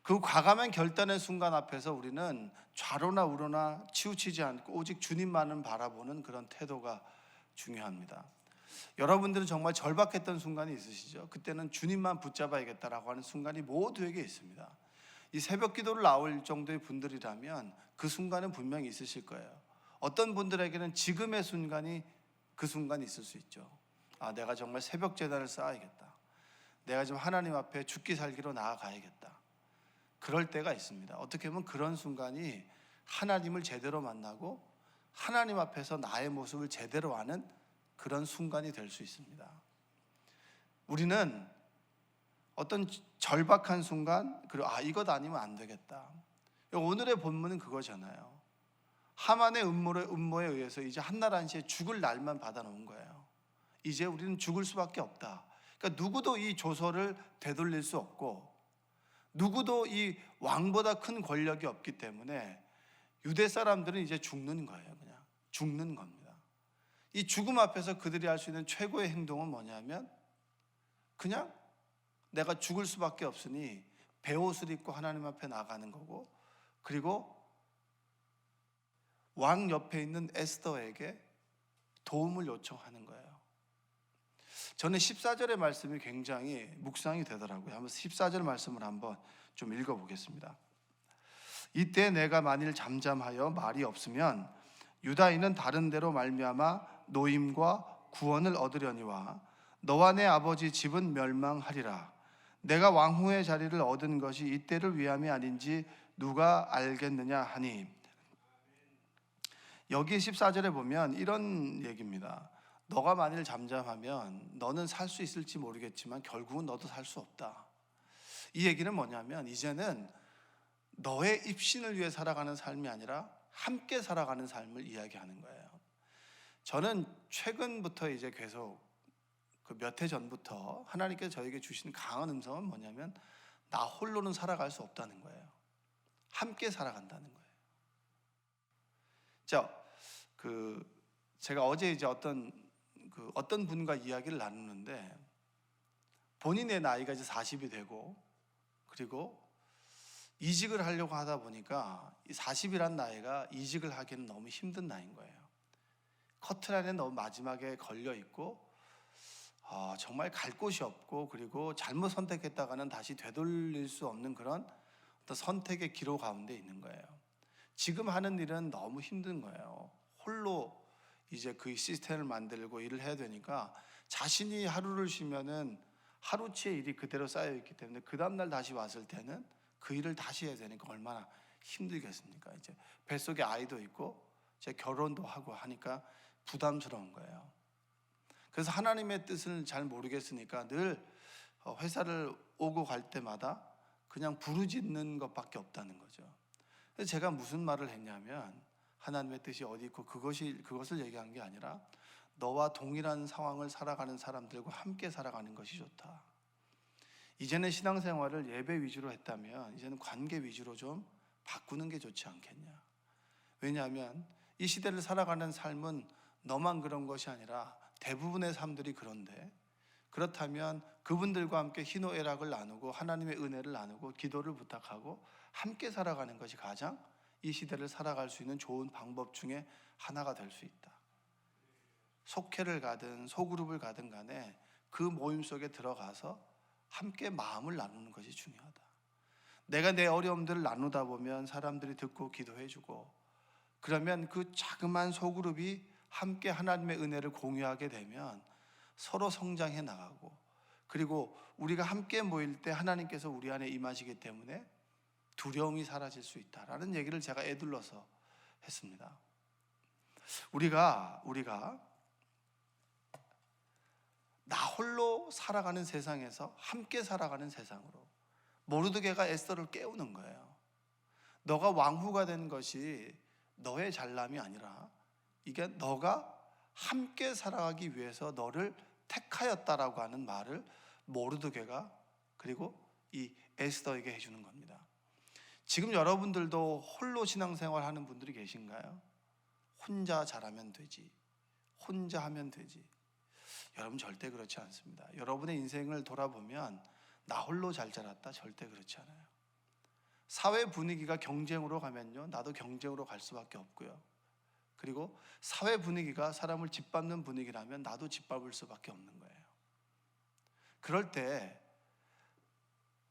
그 과감한 결단의 순간 앞에서 우리는 좌로나 우로나 치우치지 않고 오직 주님만을 바라보는 그런 태도가 중요합니다. 여러분들은 정말 절박했던 순간이 있으시죠? 그때는 주님만 붙잡아야겠다라고 하는 순간이 모두에게 있습니다. 이 새벽 기도를 나올 정도의 분들이라면 그 순간은 분명히 있으실 거예요. 어떤 분들에게는 지금의 순간이 그 순간이 있을 수 있죠. 아, 내가 정말 새벽 제단을 쌓아야겠다. 내가 지금 하나님 앞에 죽기 살기로 나아가야겠다. 그럴 때가 있습니다. 어떻게 보면 그런 순간이 하나님을 제대로 만나고 하나님 앞에서 나의 모습을 제대로 아는 그런 순간이 될 수 있습니다. 우리는 어떤 절박한 순간, 그리고 이것 아니면 안 되겠다. 오늘의 본문은 그거잖아요. 하만의 음모에 의해서 이제 한날 한시에 죽을 날만 받아놓은 거예요. 이제 우리는 죽을 수밖에 없다. 그러니까 누구도 이 조서를 되돌릴 수 없고 누구도 이 왕보다 큰 권력이 없기 때문에 유대 사람들은 이제 죽는 거예요. 그냥 죽는 겁니다. 이 죽음 앞에서 그들이 할 수 있는 최고의 행동은 뭐냐면 그냥 내가 죽을 수밖에 없으니 베옷을 입고 하나님 앞에 나가는 거고, 그리고 왕 옆에 있는 에스더에게 도움을 요청하는 거예요. 저는 14절의 말씀이 굉장히 묵상이 되더라고요. 한번 14절 말씀을 한번 좀 읽어보겠습니다. 이때 내가 만일 잠잠하여 말이 없으면 유다인은 다른 데로 말미암아 노임과 구원을 얻으려니와 너와 내 아버지 집은 멸망하리라. 내가 왕후의 자리를 얻은 것이 이때를 위함이 아닌지 누가 알겠느냐 하니, 여기 14절에 보면 이런 얘기입니다. 너가 만일 잠잠하면 너는 살 수 있을지 모르겠지만 결국은 너도 살 수 없다. 이 얘기는 뭐냐면 이제는 너의 입신을 위해 살아가는 삶이 아니라 함께 살아가는 삶을 이야기하는 거예요. 저는 최근부터 이제 계속 그 몇 해 전부터 하나님께서 저에게 주신 강한 음성은 뭐냐면 나 홀로는 살아갈 수 없다는 거예요. 함께 살아간다는 거예요. 제가 어제 이제 어떤 분과 이야기를 나누는데 본인의 나이가 이제 40이 되고 그리고 이직을 하려고 하다 보니까 이 40이란 나이가 이직을 하기는 너무 힘든 나이인 거예요. 커트라인에 너무 마지막에 걸려 있고 정말 갈 곳이 없고, 그리고 잘못 선택했다가는 다시 되돌릴 수 없는 그런 어떤 선택의 기로 가운데 있는 거예요. 지금 하는 일은 너무 힘든 거예요. 홀로 이제 그 시스템을 만들고 일을 해야 되니까 자신이 하루를 쉬면은 하루치의 일이 그대로 쌓여 있기 때문에 그 다음날 다시 왔을 때는 그 일을 다시 해야 되니까 얼마나 힘들겠습니까? 이제 뱃속에 아이도 있고 이제 결혼도 하고 하니까 부담스러운 거예요. 그래서 하나님의 뜻을 잘 모르겠으니까 늘 회사를 오고 갈 때마다 그냥 부르짖는 것밖에 없다는 거죠. 그래서 제가 무슨 말을 했냐면 하나님의 뜻이 어디 있고 그것을 얘기한 게 아니라 너와 동일한 상황을 살아가는 사람들과 함께 살아가는 것이 좋다. 이제는 신앙생활을 예배 위주로 했다면 이제는 관계 위주로 좀 바꾸는 게 좋지 않겠냐. 왜냐하면 이 시대를 살아가는 삶은 너만 그런 것이 아니라 대부분의 삶들이 그런데, 그렇다면 그분들과 함께 희노애락을 나누고 하나님의 은혜를 나누고 기도를 부탁하고 함께 살아가는 것이 가장 이 시대를 살아갈 수 있는 좋은 방법 중에 하나가 될 수 있다. 속회를 가든 소그룹을 가든 간에 그 모임 속에 들어가서 함께 마음을 나누는 것이 중요하다. 내가 내 어려움들을 나누다 보면 사람들이 듣고 기도해주고, 그러면 그 자그마한 소그룹이 함께 하나님의 은혜를 공유하게 되면 서로 성장해 나가고, 그리고 우리가 함께 모일 때 하나님께서 우리 안에 임하시기 때문에 두려움이 사라질 수 있다라는 얘기를 제가 에둘러서 했습니다. 우리가 나 홀로 살아가는 세상에서 함께 살아가는 세상으로, 모르드게가 에스더를 깨우는 거예요. 너가 왕후가 된 것이 너의 잘남이 아니라 이게 너가 함께 살아가기 위해서 너를 택하였다라고 하는 말을 모르드게가 그리고 이 에스더에게 해주는 겁니다. 지금 여러분들도 홀로 신앙생활 하는 분들이 계신가요? 혼자 잘하면 되지, 혼자 하면 되지. 여러분 절대 그렇지 않습니다. 여러분의 인생을 돌아보면 나 홀로 잘 자랐다, 절대 그렇지 않아요. 사회 분위기가 경쟁으로 가면요, 나도 경쟁으로 갈 수밖에 없고요. 그리고 사회 분위기가 사람을 짓밟는 분위기라면 나도 짓밟을 수밖에 없는 거예요. 그럴 때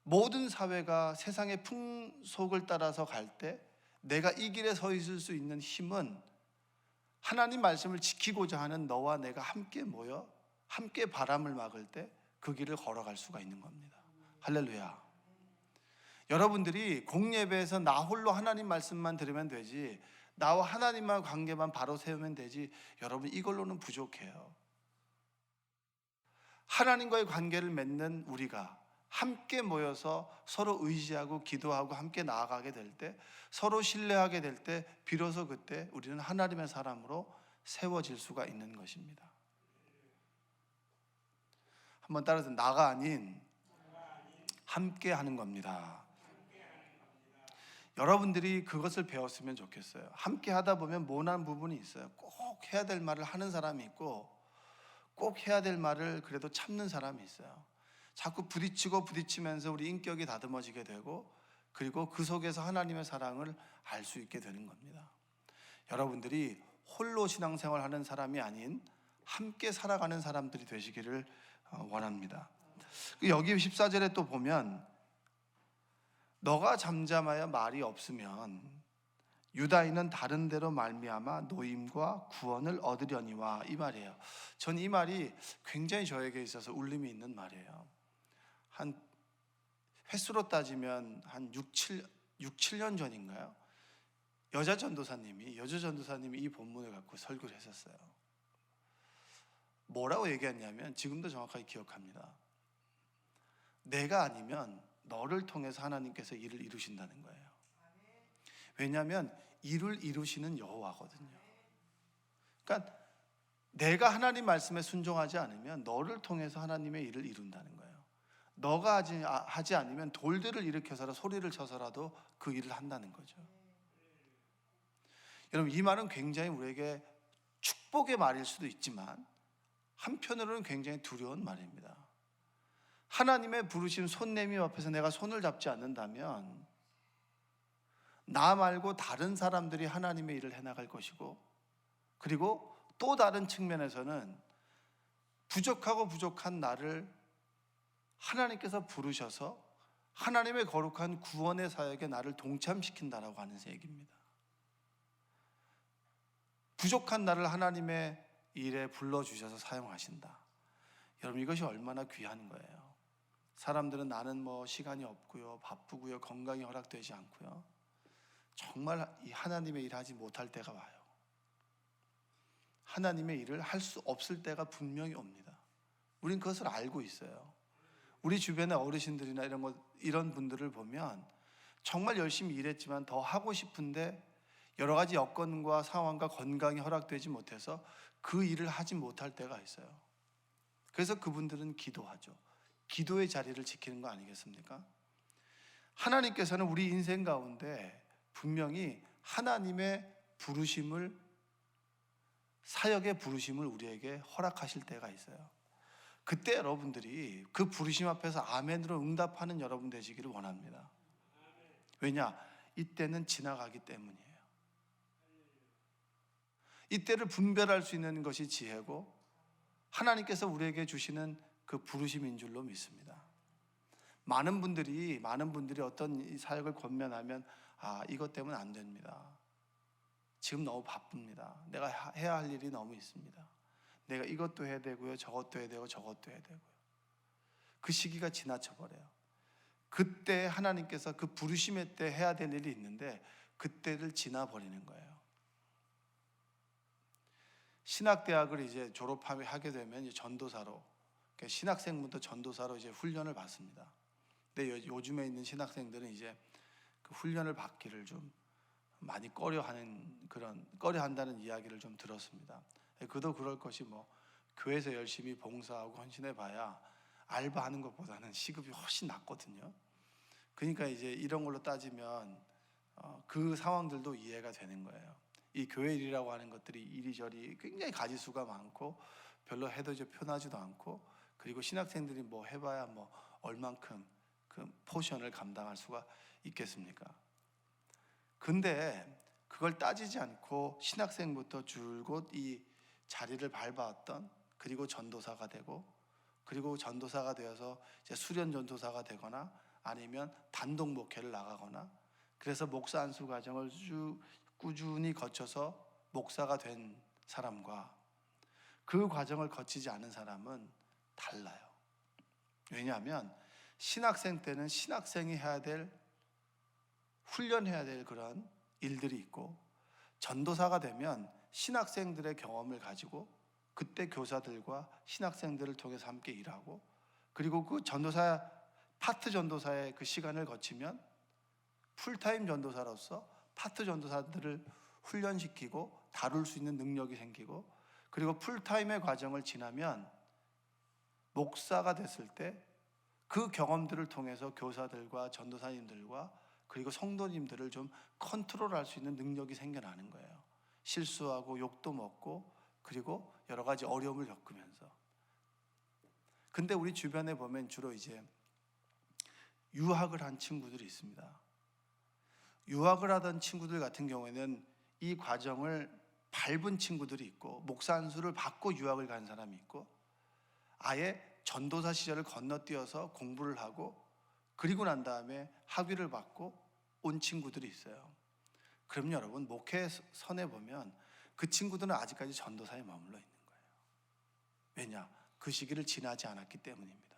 모든 사회가 세상의 풍속을 따라서 갈 때 내가 이 길에 서 있을 수 있는 힘은 하나님 말씀을 지키고자 하는 너와 내가 함께 모여 함께 바람을 막을 때 그 길을 걸어갈 수가 있는 겁니다. 할렐루야. 여러분들이 공예배에서 나 홀로 하나님 말씀만 들으면 되지, 나와 하나님과의 관계만 바로 세우면 되지, 여러분 이걸로는 부족해요. 하나님과의 관계를 맺는 우리가 함께 모여서 서로 의지하고 기도하고 함께 나아가게 될 때, 서로 신뢰하게 될 때 비로소 그때 우리는 하나님의 사람으로 세워질 수가 있는 것입니다. 한번 따라서 나가 아닌 함께 하는 겁니다. 여러분들이 그것을 배웠으면 좋겠어요. 함께 하다 보면 모난 부분이 있어요. 꼭 해야 될 말을 하는 사람이 있고 꼭 해야 될 말을 그래도 참는 사람이 있어요. 자꾸 부딪히면서 우리 인격이 다듬어지게 되고, 그리고 그 속에서 하나님의 사랑을 알 수 있게 되는 겁니다. 여러분들이 홀로 신앙생활 하는 사람이 아닌 함께 살아가는 사람들이 되시기를 원합니다. 여기 14절에 또 보면 너가 잠잠하여 말이 없으면 유다인은 다른 데로 말미암아 노임과 구원을 얻으려니와, 이 말이에요. 전 이 말이 굉장히 저에게 있어서 울림이 있는 말이에요. 한 횟수로 따지면 한 6, 7년 전인가요? 여자 전도사님이 이 본문을 갖고 설교를 했었어요. 뭐라고 얘기했냐면, 지금도 정확하게 기억합니다. 내가 아니면 너를 통해서 하나님께서 일을 이루신다는 거예요. 왜냐하면 일을 이루시는 여호와거든요. 그러니까 내가 하나님 말씀에 순종하지 않으면 너를 통해서 하나님의 일을 이룬다는 거예요. 너가 하지 않으면 돌들을 일으켜서라 소리를 쳐서라도 그 일을 한다는 거죠. 여러분, 이 말은 굉장히 우리에게 축복의 말일 수도 있지만 한편으로는 굉장히 두려운 말입니다. 하나님의 부르신 손내미 앞에서 내가 손을 잡지 않는다면 나 말고 다른 사람들이 하나님의 일을 해나갈 것이고, 그리고 또 다른 측면에서는 부족한 나를 하나님께서 부르셔서 하나님의 거룩한 구원의 사역에 나를 동참시킨다라고 하는 얘기입니다. 부족한 나를 하나님의 일에 불러주셔서 사용하신다. 여러분, 이것이 얼마나 귀한 거예요. 사람들은 나는 시간이 없고요, 바쁘고요, 건강이 허락되지 않고요, 정말 이 하나님의 일을 하지 못할 때가 와요. 하나님의 일을 할 수 없을 때가 분명히 옵니다. 우린 그것을 알고 있어요. 우리 주변의 어르신들이나 이런 분들을 보면 정말 열심히 일했지만 더 하고 싶은데 여러 가지 여건과 상황과 건강이 허락되지 못해서 그 일을 하지 못할 때가 있어요. 그래서 그분들은 기도하죠. 기도의 자리를 지키는 거 아니겠습니까? 하나님께서는 우리 인생 가운데 분명히 하나님의 부르심을, 사역의 부르심을 우리에게 허락하실 때가 있어요. 그때 여러분들이 그 부르심 앞에서 아멘으로 응답하는 여러분 되시기를 원합니다. 왜냐? 이때는 지나가기 때문이에요. 이때를 분별할 수 있는 것이 지혜고 하나님께서 우리에게 주시는 그 부르심인 줄로 믿습니다. 많은 분들이 어떤 이 사역을 권면하면 이것 때문에 안 됩니다. 지금 너무 바쁩니다. 내가 해야 할 일이 너무 있습니다. 내가 이것도 해야 되고요, 저것도 해야 되고 저것도 해야 되고요. 그 시기가 지나쳐 버려요. 그때 하나님께서 그 부르심의 때 해야 될 일이 있는데 그때를 지나 버리는 거예요. 신학대학을 이제 졸업하게 되면 이제 전도사로, 신학생부터 전도사로 이제 훈련을 받습니다. 근데 요즘에 있는 신학생들은 이제 그 훈련을 받기를 좀 많이 꺼려한다는 이야기를 좀 들었습니다. 그도 그럴 것이 교회에서 열심히 봉사하고 헌신해봐야 알바하는 것보다는 시급이 훨씬 낮거든요. 그러니까 이제 이런 걸로 따지면 그 상황들도 이해가 되는 거예요. 이 교회 일이라고 하는 것들이 이리저리 굉장히 가지수가 많고 별로 해도 편하지도 않고, 그리고 신학생들이 해봐야 얼만큼 그 포션을 감당할 수가 있겠습니까? 근데 그걸 따지지 않고 신학생부터 줄곧 이 자리를 밟아왔던, 그리고 전도사가 되고, 그리고 전도사가 되어서 이제 수련 전도사가 되거나 아니면 단독 목회를 나가거나, 그래서 목사 안수 과정을 꾸준히 거쳐서 목사가 된 사람과 그 과정을 거치지 않은 사람은 달라요. 왜냐하면 신학생 때는 신학생이 해야 될, 훈련해야 될 그런 일들이 있고, 전도사가 되면 신학생들의 경험을 가지고 그때 교사들과 신학생들을 통해서 함께 일하고, 그리고 그 전도사, 파트 전도사의 그 시간을 거치면 풀타임 전도사로서 파트 전도사들을 훈련시키고 다룰 수 있는 능력이 생기고, 그리고 풀타임의 과정을 지나면 목사가 됐을 때 그 경험들을 통해서 교사들과 전도사님들과 그리고 성도님들을 좀 컨트롤할 수 있는 능력이 생겨나는 거예요. 실수하고 욕도 먹고, 그리고 여러 가지 어려움을 겪으면서. 근데 우리 주변에 보면 주로 이제 유학을 한 친구들이 있습니다. 유학을 하던 친구들 같은 경우에는 이 과정을 밟은 친구들이 있고, 목사 안수를 받고 유학을 간 사람이 있고, 아예 전도사 시절을 건너뛰어서 공부를 하고 그리고 난 다음에 학위를 받고 온 친구들이 있어요. 그럼 여러분, 목회 선에 보면 그 친구들은 아직까지 전도사에 머물러 있는 거예요. 왜냐? 그 시기를 지나지 않았기 때문입니다.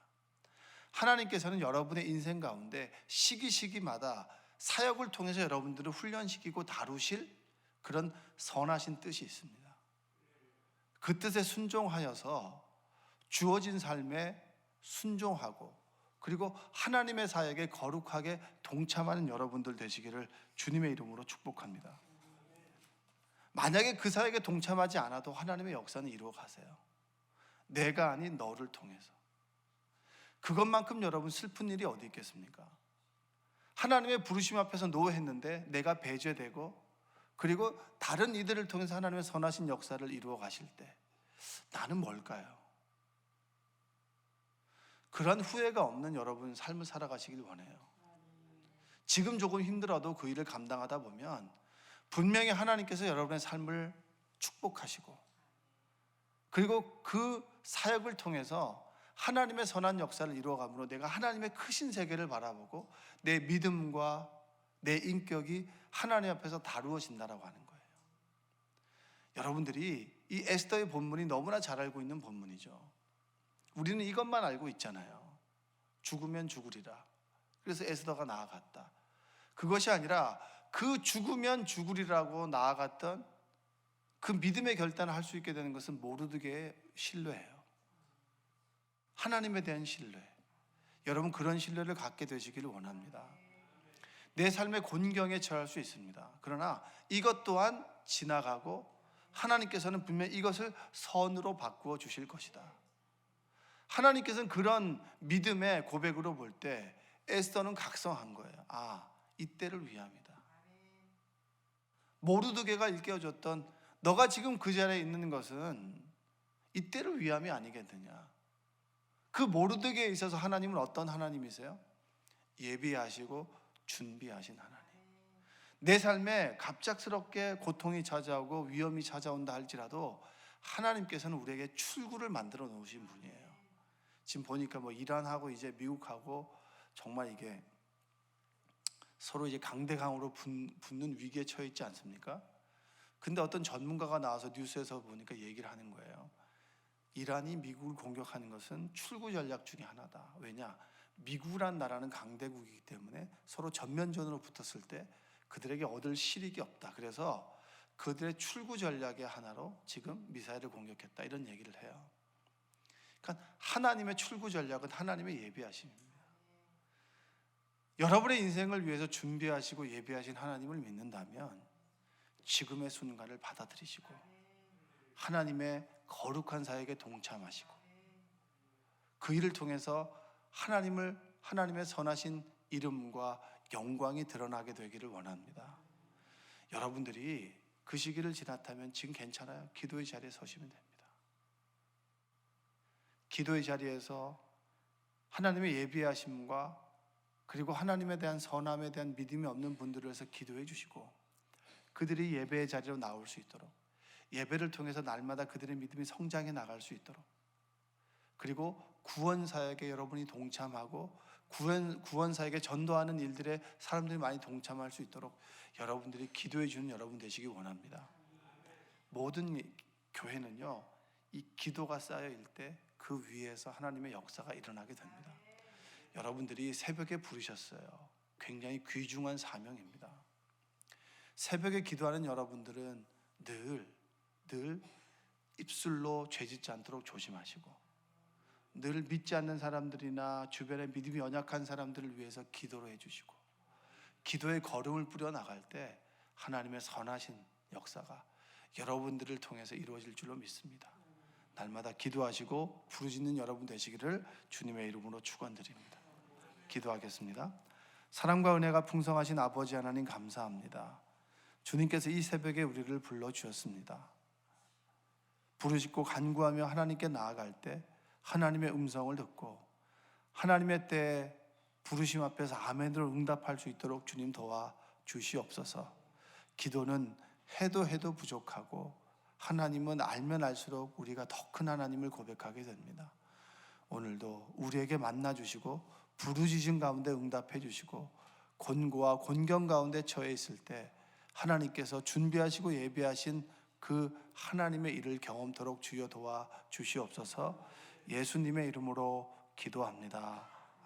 하나님께서는 여러분의 인생 가운데 시기마다 사역을 통해서 여러분들을 훈련시키고 다루실 그런 선하신 뜻이 있습니다. 그 뜻에 순종하여서 주어진 삶에 순종하고, 그리고 하나님의 사역에 거룩하게 동참하는 여러분들 되시기를 주님의 이름으로 축복합니다. 만약에 그 사역에 동참하지 않아도 하나님의 역사는 이루어 가세요. 내가 아닌 너를 통해서. 그것만큼 여러분 슬픈 일이 어디 있겠습니까? 하나님의 부르심 앞에서 노했는데 내가 배제되고, 그리고 다른 이들을 통해서 하나님의 선하신 역사를 이루어 가실 때 나는 뭘까요? 그런 후회가 없는 여러분 삶을 살아가시길 원해요. 지금 조금 힘들어도 그 일을 감당하다 보면 분명히 하나님께서 여러분의 삶을 축복하시고, 그리고 그 사역을 통해서 하나님의 선한 역사를 이루어가므로 내가 하나님의 크신 세계를 바라보고 내 믿음과 내 인격이 하나님 앞에서 다루어진다라고 하는 거예요. 여러분들이 이 에스더의 본문이 너무나 잘 알고 있는 본문이죠. 우리는 이것만 알고 있잖아요. 죽으면 죽으리라. 그래서 에스더가 나아갔다. 그것이 아니라 그 죽으면 죽으리라고 나아갔던 그 믿음의 결단을 할 수 있게 되는 것은 모르드게의 신뢰예요. 하나님에 대한 신뢰. 여러분, 그런 신뢰를 갖게 되시기를 원합니다. 내 삶의 곤경에 처할 수 있습니다. 그러나 이것 또한 지나가고 하나님께서는 분명히 이것을 선으로 바꾸어 주실 것이다. 하나님께서는 그런 믿음의 고백으로 볼 때 에스더는 각성한 거예요. 아, 이때를 위함이다. 모르드게가 일깨워줬던 너가 지금 그 자리에 있는 것은 이때를 위함이 아니겠느냐. 그 모르드게에 있어서 하나님은 어떤 하나님이세요? 예비하시고 준비하신 하나님. 내 삶에 갑작스럽게 고통이 찾아오고 위험이 찾아온다 할지라도 하나님께서는 우리에게 출구를 만들어 놓으신 분이에요. 지금 보니까 뭐 이란하고 이제 미국하고 정말 이게 서로 이제 강대강으로 붙는 위기에 처해 있지 않습니까? 근데 어떤 전문가가 나와서 뉴스에서 보니까 얘기를 하는 거예요. 이란이 미국을 공격하는 것은 출구 전략 중에 하나다. 왜냐? 미국이란 나라는 강대국이기 때문에 서로 전면전으로 붙었을 때 그들에게 얻을 실익이 없다. 그래서 그들의 출구 전략의 하나로 지금 미사일을 공격했다. 이런 얘기를 해요. 그러니까 하나님의 출구 전략은 하나님의 예비하심입니다. 여러분의 인생을 위해서 준비하시고 예비하신 하나님을 믿는다면 지금의 순간을 받아들이시고 하나님의 거룩한 사역에 동참하시고 그 일을 통해서 하나님의 선하신 이름과 영광이 드러나게 되기를 원합니다. 여러분들이 그 시기를 지났다면 지금 괜찮아요. 기도의 자리에 서시면 됩니다. 기도의 자리에서 하나님의 예비하심과 그리고 하나님에 대한 선함에 대한 믿음이 없는 분들을 위해서 기도해 주시고, 그들이 예배의 자리로 나올 수 있도록, 예배를 통해서 날마다 그들의 믿음이 성장해 나갈 수 있도록, 그리고 구원 사역에 여러분이 동참하고 구원 사역에 전도하는 일들에 사람들이 많이 동참할 수 있도록 여러분들이 기도해 주는 여러분 되시기 원합니다. 모든 교회는요, 이 기도가 쌓여일 때 그 위에서 하나님의 역사가 일어나게 됩니다. 여러분들이 새벽에 부르셨어요. 굉장히 귀중한 사명입니다. 새벽에 기도하는 여러분들은 늘 입술로 죄짓지 않도록 조심하시고, 늘 믿지 않는 사람들이나 주변에 믿음이 연약한 사람들을 위해서 기도를 해주시고, 기도의 걸음을 뿌려 나갈 때 하나님의 선하신 역사가 여러분들을 통해서 이루어질 줄로 믿습니다. 날마다 기도하시고 부르짖는 여러분 되시기를 주님의 이름으로 축원드립니다. 기도하겠습니다. 사랑과 은혜가 풍성하신 아버지 하나님, 감사합니다. 주님께서 이 새벽에 우리를 불러주셨습니다. 부르짖고 간구하며 하나님께 나아갈 때 하나님의 음성을 듣고 하나님의 때에 부르심 앞에서 아멘으로 응답할 수 있도록 주님 도와 주시옵소서. 기도는 해도 부족하고 하나님은 알면 알수록 우리가 더 큰 하나님을 고백하게 됩니다. 오늘도 우리에게 만나주시고 부르짖음 가운데 응답해 주시고 곤고와 곤경 가운데 처해 있을 때 하나님께서 준비하시고 예비하신 그 하나님의 일을 경험토록 주여 도와 주시옵소서. 예수님의 이름으로 기도합니다.